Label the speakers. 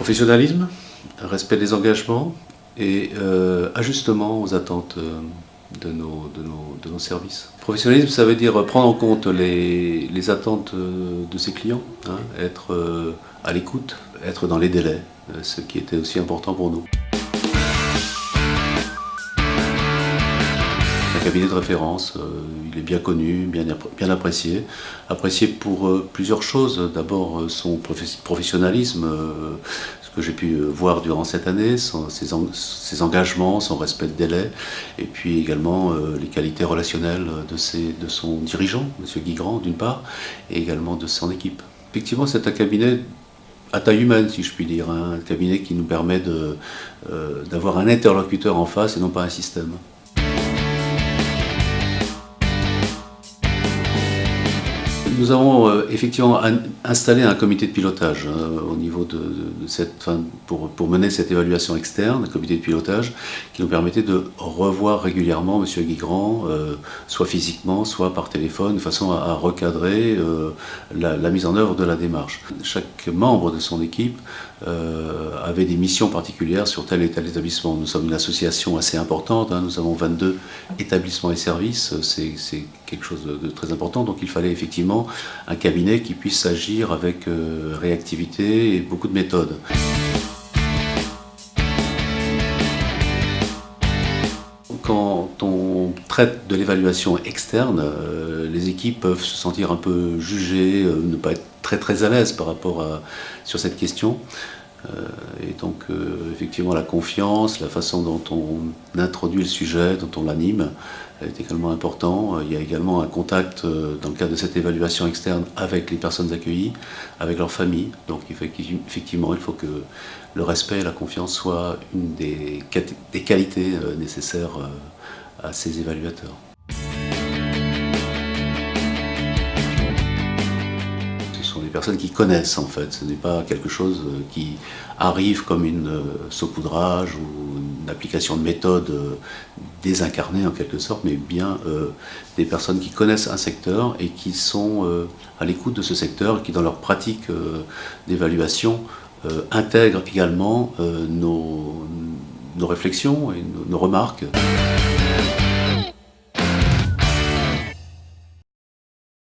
Speaker 1: Professionnalisme, respect des engagements et ajustement aux attentes de nos services. Professionnalisme, ça veut dire prendre en compte les attentes de ses clients, hein, être à l'écoute, être dans les délais, ce qui était aussi important pour nous. Un cabinet de référence, il est bien connu, bien apprécié. Apprécié pour plusieurs choses. D'abord son professionnalisme, ce que j'ai pu voir durant cette année, ses engagements, son respect de délai, et puis également les qualités relationnelles de son dirigeant, M. Guigrand d'une part, et également de son équipe. Effectivement, c'est un cabinet à taille humaine, si je puis dire, hein, un cabinet qui nous permet d'avoir un interlocuteur en face et non pas un système. Nous avons effectivement installé un comité de pilotage au niveau pour mener cette évaluation externe, un comité de pilotage qui nous permettait de revoir régulièrement M. Guigrand, soit physiquement, soit par téléphone, de façon à recadrer la mise en œuvre de la démarche. Chaque membre de son équipe avait des missions particulières sur tel et tel établissement. Nous sommes une association assez importante, hein, nous avons 22 établissements et services, c'est quelque chose de très important, donc il fallait effectivement un cabinet qui puisse agir avec réactivité et beaucoup de méthode. Quand on traite de l'évaluation externe, les équipes peuvent se sentir un peu jugées, ne pas être très à l'aise sur cette question. Et donc effectivement la confiance, la façon dont on introduit le sujet, dont on l'anime est également important. Il y a également un contact dans le cadre de cette évaluation externe avec les personnes accueillies, avec leurs familles. Donc effectivement il faut que le respect et la confiance soient une des qualités nécessaires à ces évaluateurs. Des personnes qui connaissent en fait, ce n'est pas quelque chose qui arrive comme une saupoudrage ou une application de méthode désincarnée en quelque sorte, mais bien des personnes qui connaissent un secteur et qui sont à l'écoute de ce secteur et qui dans leur pratique d'évaluation intègrent également nos réflexions et nos remarques.